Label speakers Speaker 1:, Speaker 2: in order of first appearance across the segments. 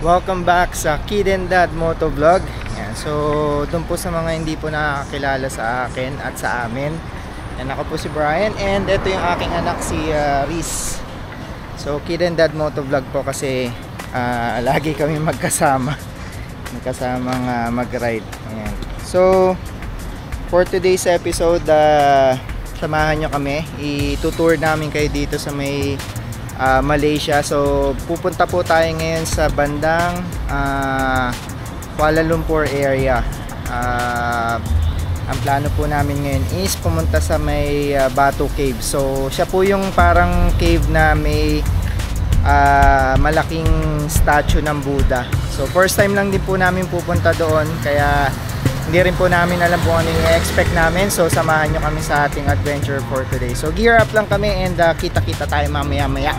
Speaker 1: Welcome back sa Kid and Dad Motovlog. Yan. So, doon po sa mga hindi po nakakilala sa akin at sa amin. Yan, ako po si Brian and ito yung aking anak si Reese. So, Kid and Dad Motovlog po kasi lagi kami magkasamang mag-ride. Yan. So, for today's episode, samahan nyo kami. I-tour namin kayo dito sa may Malaysia. So pupunta po tayo ngayon sa bandang Kuala Lumpur area. Ang plano po namin ngayon is pumunta sa may Batu Cave. So siya po yung parang cave na may malaking statue ng Buddha. So first time lang din po namin pupunta doon, kaya hindi rin po namin alam kung ano yung expect namin. So samahan nyo kami sa ating adventure for today. So gear up lang kami and kita-kita tayo mamaya-maya.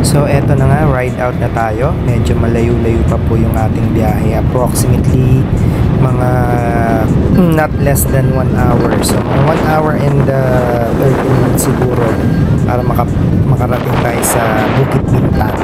Speaker 1: So eto na nga, ride out na tayo. Medyo malayo-layo pa po yung ating biyahe. Approximately mga not less than 1 hour. So 1 hour and 30 minutes siguro para makarating tayo sa Bukit Bintang.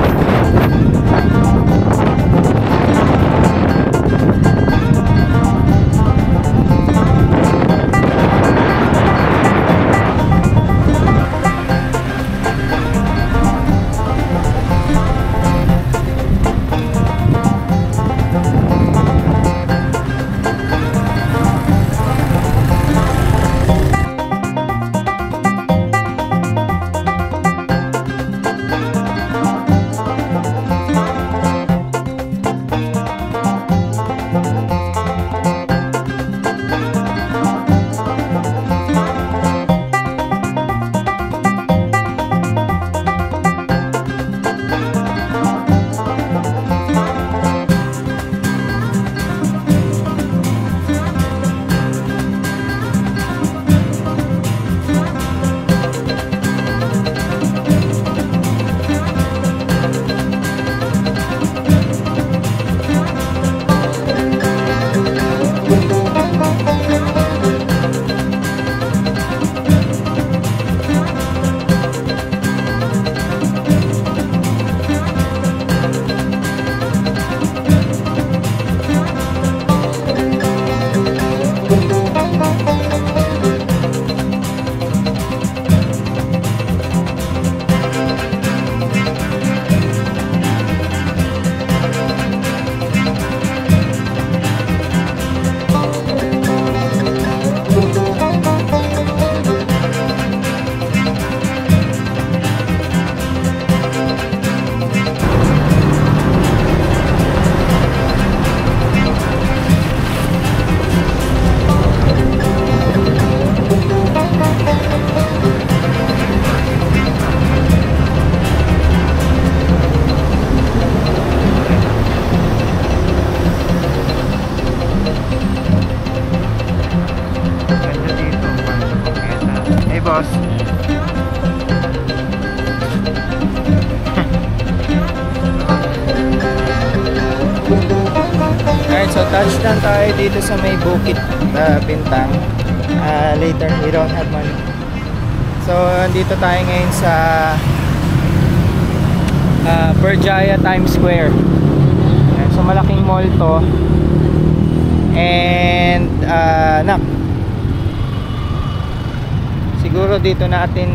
Speaker 1: Alright, so touchdown tayo dito sa may Bukit Bintang. Later, we don't have money. So, andito tayo ngayon sa Berjaya Times Square. So, malaking mall to. And, siguro dito natin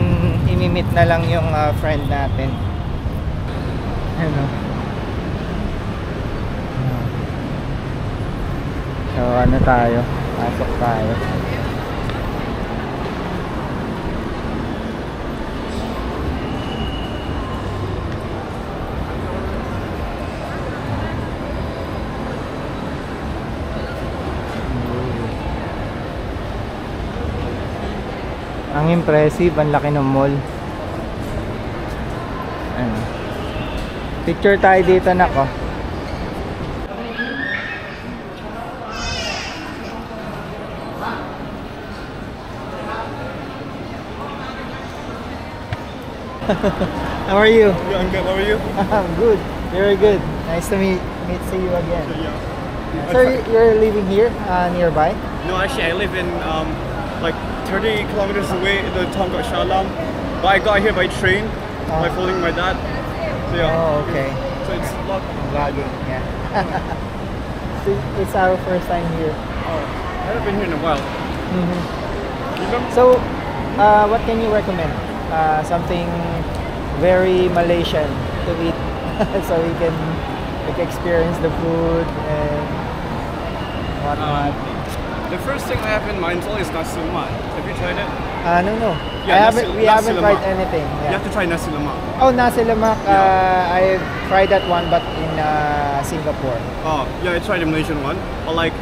Speaker 1: imimit na lang yung friend natin. Ano? So ano tayo? Pasok tayo. Ang impressive, ang laki ng mall. Ano? Picture tayo dito, nako. How are you?
Speaker 2: Yeah, I'm good. How are you?
Speaker 1: I'm good. Very good. Nice to see you again.
Speaker 2: Yeah.
Speaker 1: So you're living here, nearby?
Speaker 2: No, actually, I live in like 30 kilometers away in the town called Shalam. But I got here by train by following my dad. So yeah.
Speaker 1: Oh, okay.
Speaker 2: So it's a lot.
Speaker 1: Vlogging, yeah. So it's our first time here.
Speaker 2: Oh, I haven't been here in a while. You know?
Speaker 1: So, what can you recommend? Something very Malaysian to eat, so we can like experience the food and whatnot.
Speaker 2: The first thing I have in mind is nasi lemak. Have you tried it?
Speaker 1: No.
Speaker 2: Yeah,
Speaker 1: We haven't tried
Speaker 2: lemak.
Speaker 1: anything.
Speaker 2: You
Speaker 1: Yeah.
Speaker 2: have to try nasi lemak.
Speaker 1: Oh, nasi lemak.
Speaker 2: Yeah.
Speaker 1: I've tried that one, but in Singapore.
Speaker 2: Oh, yeah, I tried the Malaysian one. But like,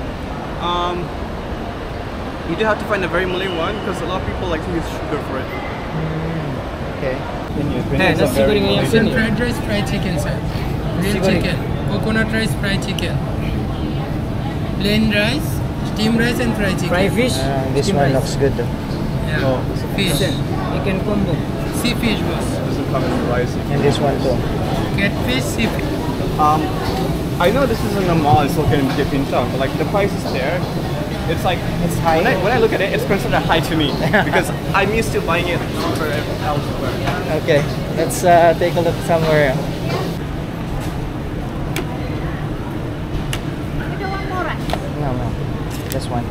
Speaker 2: you do have to find a very Malay one because a lot of people like to use sugar for it.
Speaker 1: Okay.
Speaker 3: Fried rice, fried chicken, sir. Grilled chicken, coconut rice, fried chicken. Plain rice, steamed rice, and fried chicken.
Speaker 4: Fried fish,
Speaker 1: This
Speaker 4: steamed
Speaker 1: one
Speaker 4: rice.
Speaker 1: looks good though.
Speaker 3: Yeah.
Speaker 2: Oh,
Speaker 3: Fish.
Speaker 4: Chicken combo.
Speaker 3: Sea fish, boss.
Speaker 2: doesn't come in the rice.
Speaker 1: And this one too.
Speaker 3: Catfish, sea fish.
Speaker 2: I know this isn't a mall, it's okay to dip in town, but like the price is there. It's like
Speaker 1: It's high.
Speaker 2: when I look at it, it's considered high to me because I'm used to buying it elsewhere.
Speaker 1: Okay, let's take a look somewhere. No, this one.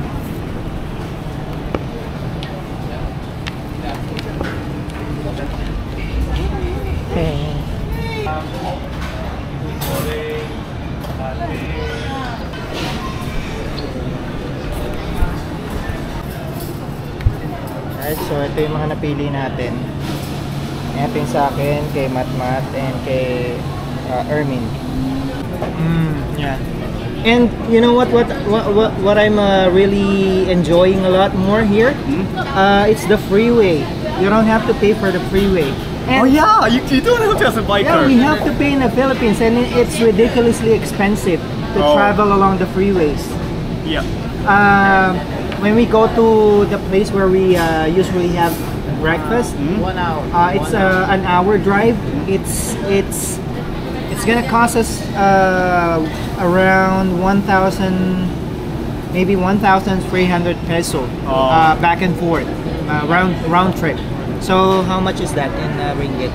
Speaker 1: Alright, so ito yung mga napili natin. Ito yung sa akin, kay Matmat, and kay Ermin. Yeah. And you know what I'm really enjoying a lot more here? It's the freeway. You don't have to pay for the freeway. And
Speaker 2: Oh yeah, you don't have to as a biker.
Speaker 1: yeah, we have to pay in the Philippines, and it's ridiculously expensive to
Speaker 2: Oh.
Speaker 1: travel along the freeways.
Speaker 2: Yeah.
Speaker 1: When we go to the place where we usually have breakfast,
Speaker 4: 1 hour.
Speaker 1: it's an hour drive. It's gonna cost us around 1,000, maybe 1,300 peso back and forth, round trip. So how much is that in ringgit?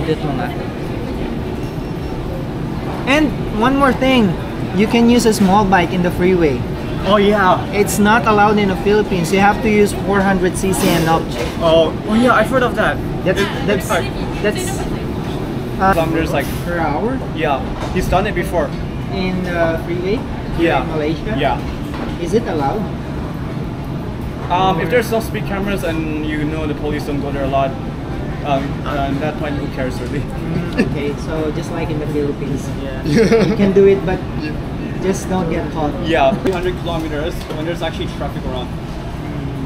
Speaker 1: Dito nga. And one more thing, you can use a small bike in the freeway.
Speaker 2: Oh yeah.
Speaker 1: It's not allowed in the Philippines. You have to use 400cc and up.
Speaker 2: Oh yeah, I've heard of that.
Speaker 1: That's
Speaker 2: Kilometers like
Speaker 1: per hour
Speaker 2: yeah. He's done it before.
Speaker 1: in freeway here
Speaker 2: Yeah.
Speaker 1: in Malaysia.
Speaker 2: Yeah.
Speaker 1: Is it allowed?
Speaker 2: If there's no speed cameras and you know the police don't go there a lot, at that point who cares really?
Speaker 1: Okay, so just like in the Philippines, you can do it, but just don't get caught.
Speaker 2: Yeah, 300 kilometers when there's actually traffic around.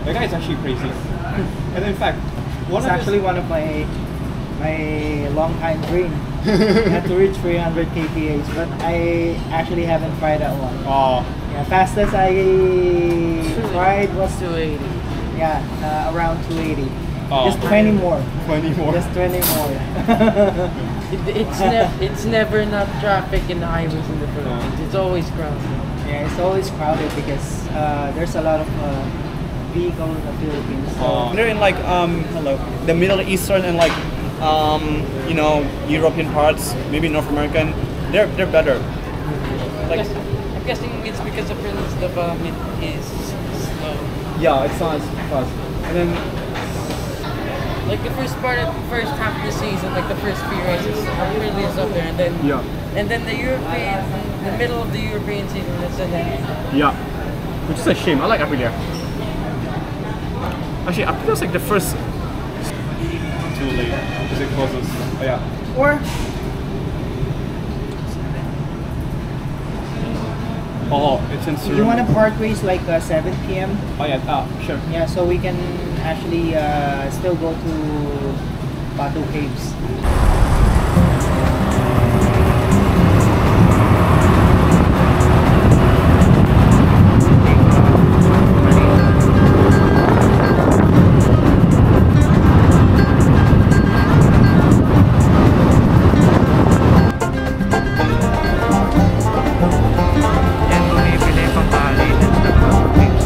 Speaker 2: That guy is actually crazy. And in fact,
Speaker 1: It's actually one of my long-time dream not to reach 300 kph, but I actually haven't tried that one.
Speaker 2: Oh,
Speaker 1: Yeah, fastest I tried was
Speaker 4: 280.
Speaker 1: around 280.
Speaker 2: Oh.
Speaker 1: Just 20 more.
Speaker 2: 20 more.
Speaker 1: Just 20 more.
Speaker 4: It's never not traffic in the highways in the Philippines. It's always crowded.
Speaker 1: Yeah, it's always crowded because there's a lot of vehicles in the Philippines. So
Speaker 2: They're in like the Middle Eastern and like European parts, maybe North American. They're better. Like
Speaker 4: I'm guessing it's because the development is slow.
Speaker 2: yeah, it's not as fast. And then
Speaker 4: Like the first half of the season, like the first few races, really is up there, and then the middle of the European season, that's the end.
Speaker 2: yeah, which is a shame. I like Aprilia. Actually, Aprilia's like the first. Too late because it closes. Oh, yeah.
Speaker 1: or
Speaker 2: Oh, it's in
Speaker 1: You want
Speaker 2: Suriname.
Speaker 1: to part ways like 7 p.m.?
Speaker 2: Oh yeah, sure.
Speaker 1: Yeah, so we can actually still go to Batu Caves. Yan, bumibili pang bali ng Batu Caves.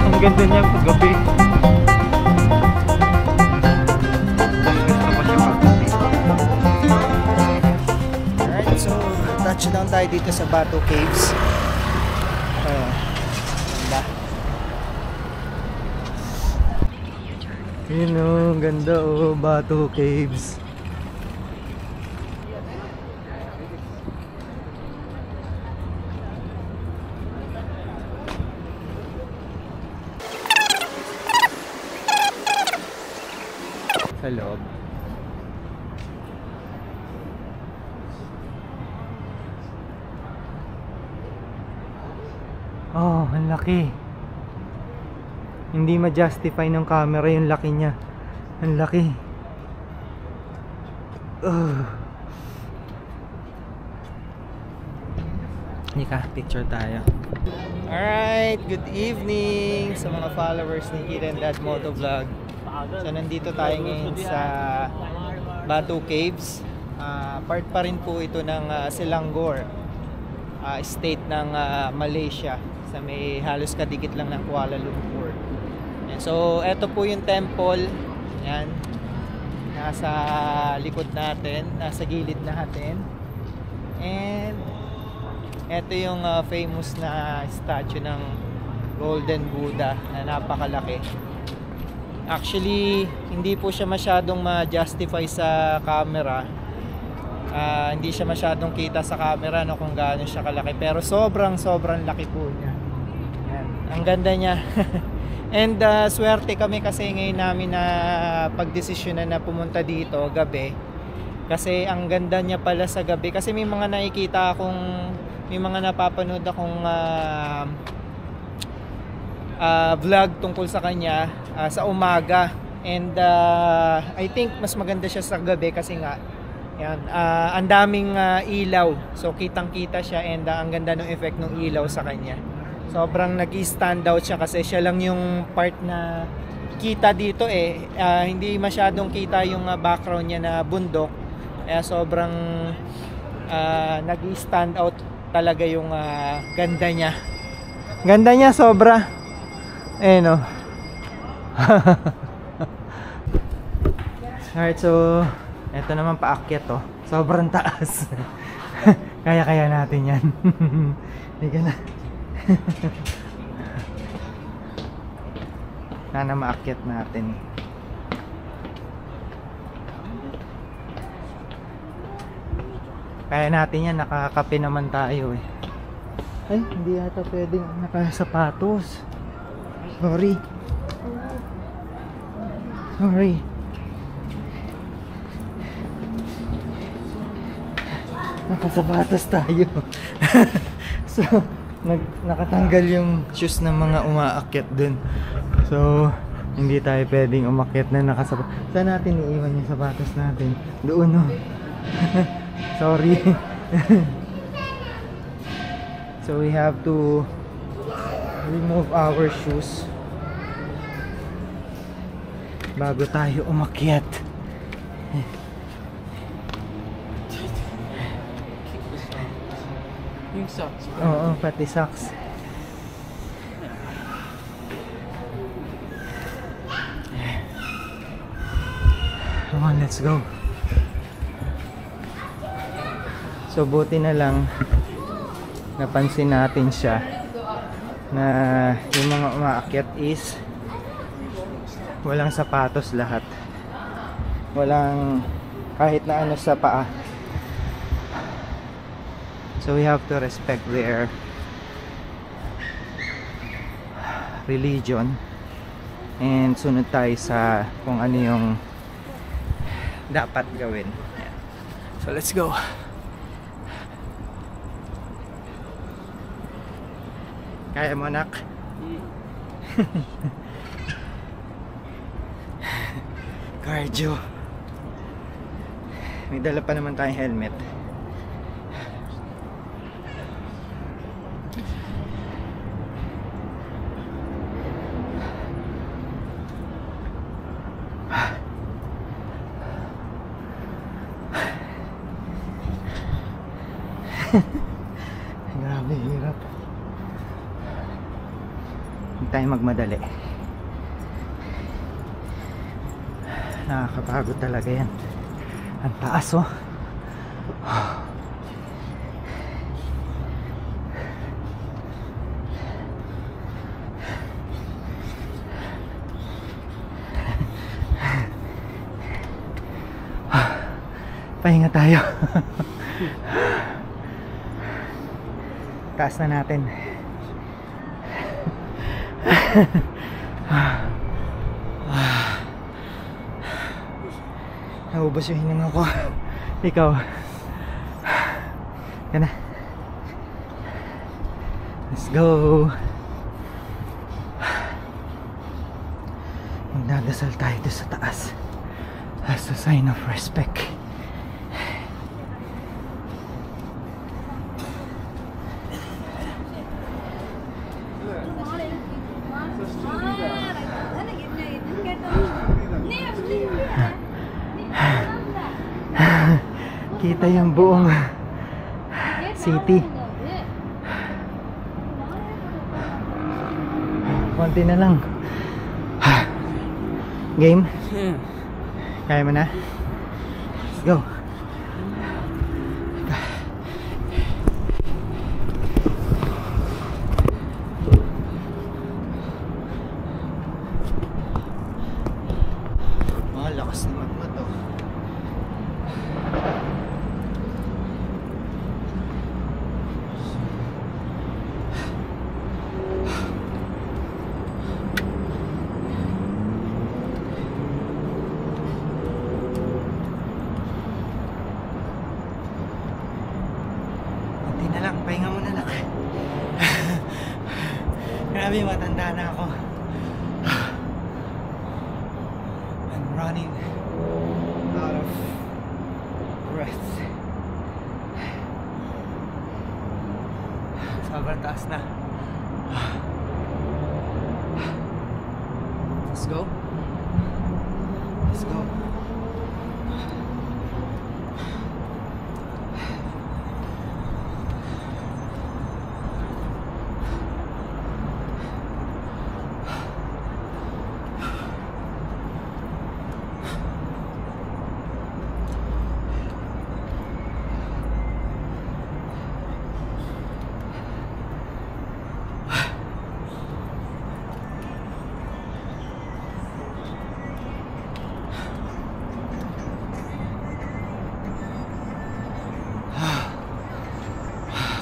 Speaker 1: Ang ganda niya pag gabi. Gusto ko siya pag gabi. Alright, so touchdown tayo dito sa Batu Caves. Ganda. Yun o, ganda o, Batu Caves. Sa loob. Oh, ang laki. Hindi ma-justify ng camera yung laki niya. Ang laki. Nika, picture tayo. Alright, good evening sa mga followers ni Eat and Dad Motovlog. So nandito tayo ngayon sa Batu Caves. Part pa rin po ito ng Selangor, state ng Malaysia, sa may halos kadikit lang ng Kuala Lumpur. And so eto po yung temple. Yan, nasa likod natin, nasa gilid natin. And eto yung famous na statue ng Golden Buddha na napakalaki. Actually, hindi po siya masyadong ma-justify sa camera. Hindi siya masyadong kita sa camera no, kung gaano siya kalaki. Pero sobrang laki po niya. Yan. Ang ganda niya. And swerte kami kasi ngayon namin na pagdesisyonan na pumunta dito gabi. Kasi ang ganda niya pala sa gabi. Kasi may mga nakikita akong, may mga napapanood akong vlog tungkol sa kanya sa umaga. And I think mas maganda siya sa gabi kasi nga yan, ang daming ilaw. So kitang kita siya and ang ganda ng effect ng ilaw sa kanya. Sobrang nag-stand out siya kasi siya lang yung part na kita dito eh. Hindi masyadong kita yung background niya na bundok. Kaya sobrang nag-stand out talaga yung ganda niya. Ganda niya sobra. Eh no. Alright, so eto naman paakyat to. Sobrang taas. Kaya natin yan. Hindi ka na. Sana maakyat natin. Kaya natin yan, nakakape naman tayo eh. Ay, hindi yata pwedeng nakasapatos. Sorry. Nakasapatos tayo. So, nakatanggal yung shoes ng mga umaakyat dun. So, hindi tayo pwedeng umakyat na nakasapatos. Saan natin iiwan yung sapatos natin? Doon no. Sorry. So we have to remove our shoes bago tayo umakyat.
Speaker 4: Yung socks.
Speaker 1: Oo, pati socks. Come on, let's go. So buti na lang napansin natin siya na yung mga umaakyat is walang sapatos lahat. Walang kahit na ano sa paa. So we have to respect their religion and sunod tayo sa kung ano yung dapat gawin. Yan. So let's go. Kaya mo, anak? Cardio. May dala pa naman tayong helmet. Grabe, hirap. Hindi tayo magmadali. Nakakapagod talaga yan. Ang taas, oh. Pahinga tayo. Taas na natin. Naubos yung hininga ko. Ikaw. Yan na. Let's go. Magdadasal tayo doon sa taas as a sign of respect. Kita yung buong city. Konti na lang. Game? Kaya mo na? Let's go. Lakas naman mo to. Kunti na lang, pahinga muna lang. Grabe, matanda na ako. Running out of breath. Sobrang taas na. Let's go. Let's go.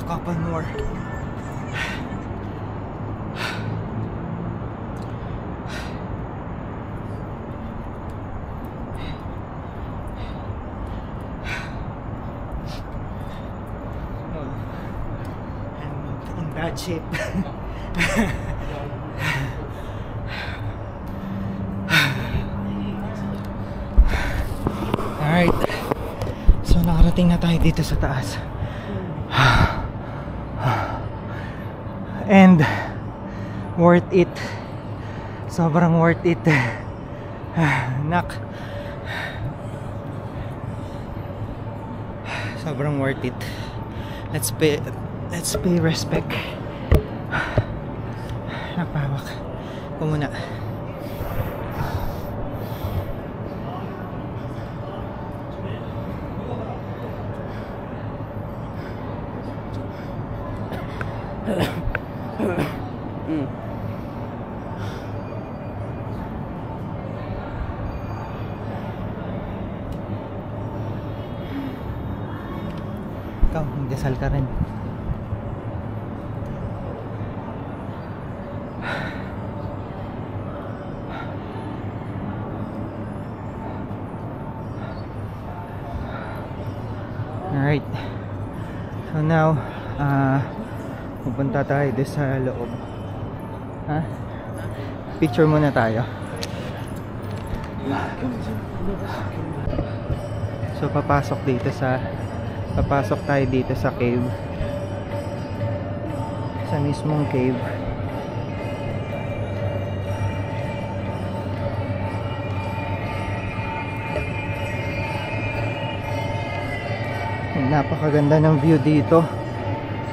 Speaker 1: Couple more. I'm in bad shape. Alright. So nakarating na tayo dito sa taas. And worth it. Sobrang worth it. Nak. Sobrang worth it. Let's pay respect. Napawak ko muna. Ikaw, magdasal ka rin. Alright. So now, pupunta tayo doon sa loob. Ha? Picture muna tayo. So papasok tayo dito sa cave. Sa mismong cave. Napakaganda ng view dito.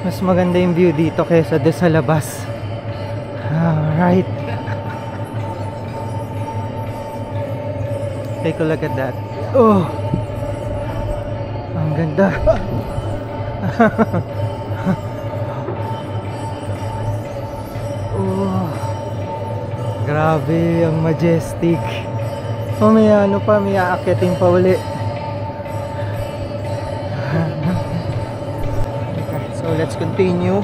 Speaker 1: Mas maganda yung view dito kaysa doon sa labas. Alright. Take a look at that. Oh! Ang ganda. Oh! Grabe, ang majestic. Oh, may ano pa, may aakyatin pa uli. So let's continue.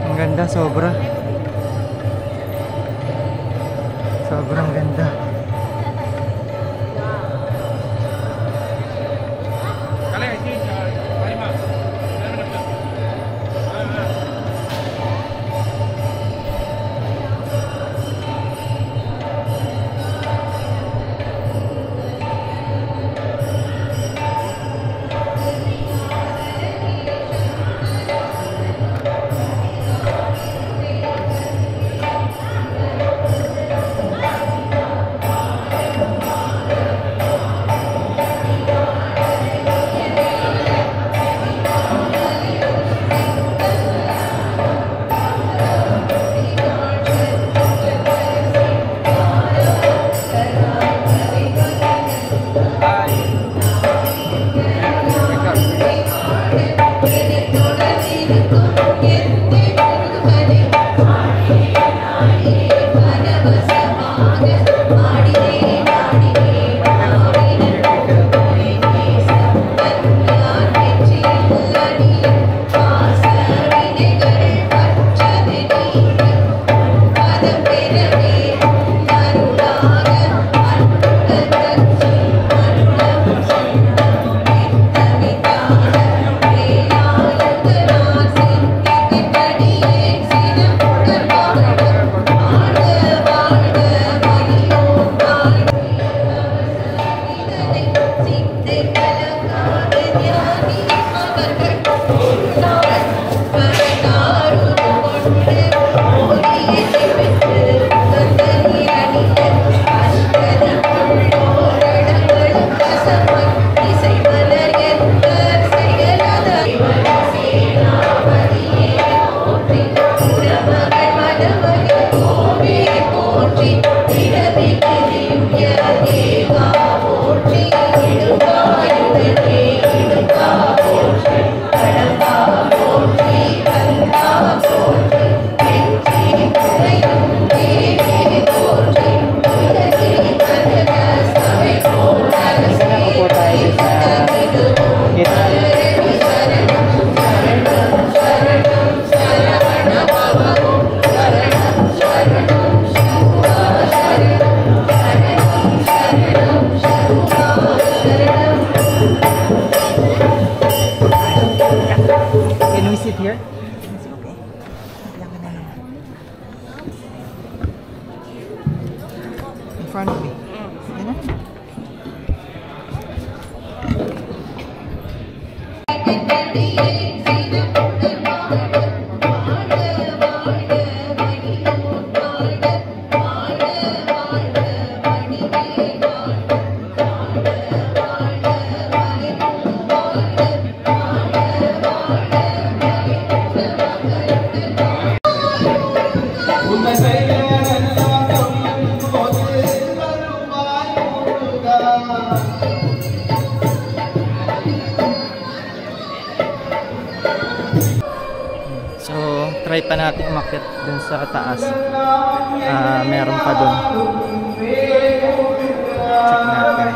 Speaker 1: Ang ganda, sobra. Sobrang ganda. try pa natin umakyat dun sa taas. Meron pa dun. Check natin.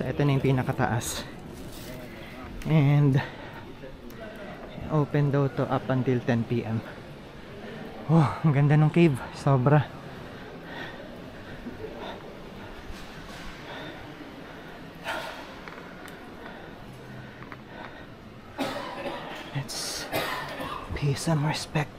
Speaker 1: So ito na yung pinakataas. And open daw to up until 10 PM. Oh, ang ganda ng cave. Sobra. Let's pay some respect.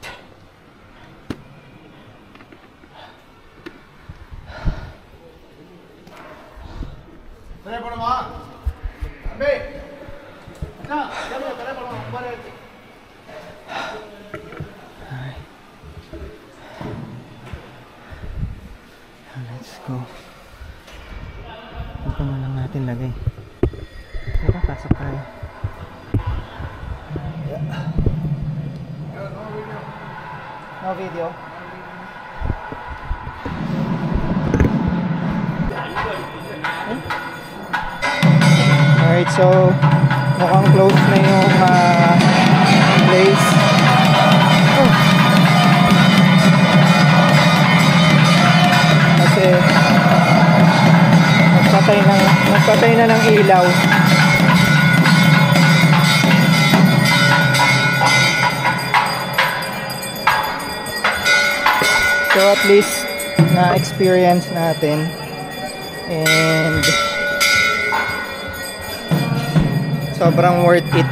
Speaker 1: Let's go. Ito na lang natin lagay. Tara, pasok tayo. No video. Alright, so mukhang close na yung place. Kasi nagpatay na ng ilaw. So at least na-experience natin, and sobrang worth it.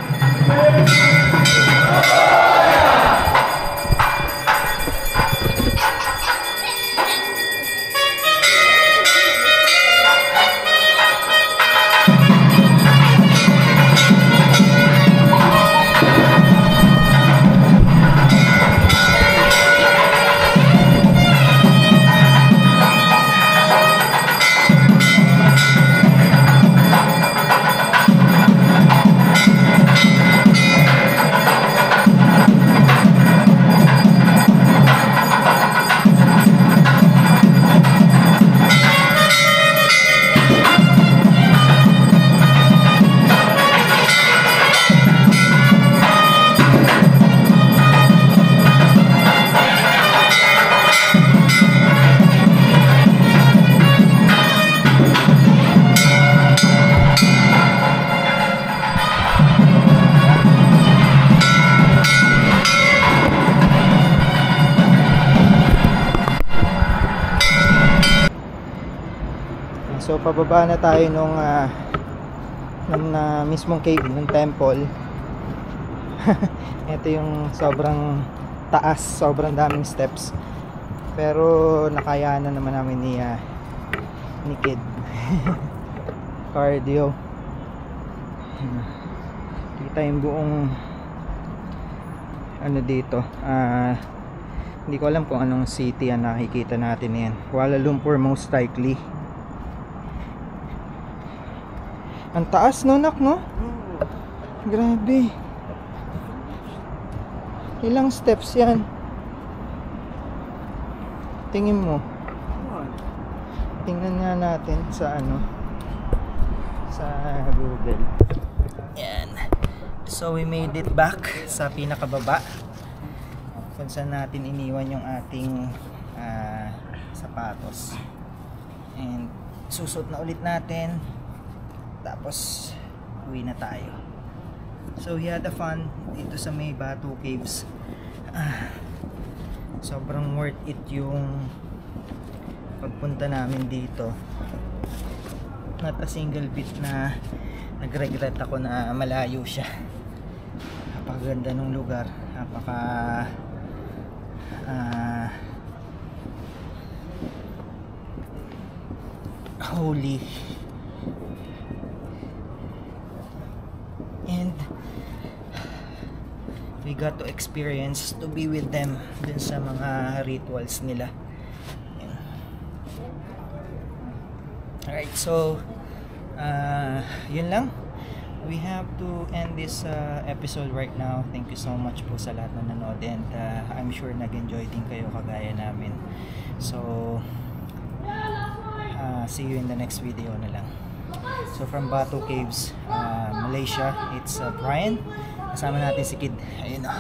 Speaker 1: So pababa na tayo nung mismong cave, ng temple. Ito yung sobrang taas, sobrang daming steps. Pero nakayanan naman namin ni Kid. Cardio. Kita yung buong ano dito. Hindi ko alam kung anong city ang nakikita natin yan. Kuala Lumpur most likely. Ang taas no, nak, no? Grabe. Ilang steps yan? Tingin mo. Tingnan nga natin sa sa Google. Yan. So we made it back sa pinakababa, kung saan natin iniwan yung ating sapatos. And susot na ulit natin. Tapos uwi na tayo. So we had a fun dito sa may Batu Caves. Sobrang worth it yung pagpunta namin dito. Not a single bit na nagregret ako na malayo siya. Napakaganda ng lugar. Napaka holy. And we got to experience to be with them dun sa mga rituals nila. Alright, so yun lang. We have to end this episode right now. Thank you so much po sa lahat na nanood, and I'm sure nag-enjoy din kayo kagaya namin. So see you in the next video na lang. So from Batu Caves, Malaysia, it's Brian. Kasama natin si Kid. Ayun na.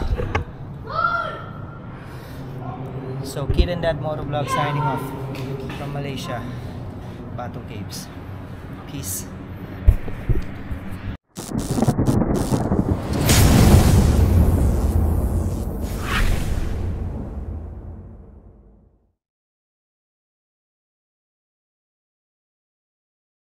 Speaker 1: So Kid and Dad Motovlog signing off from Malaysia, Batu Caves. Peace.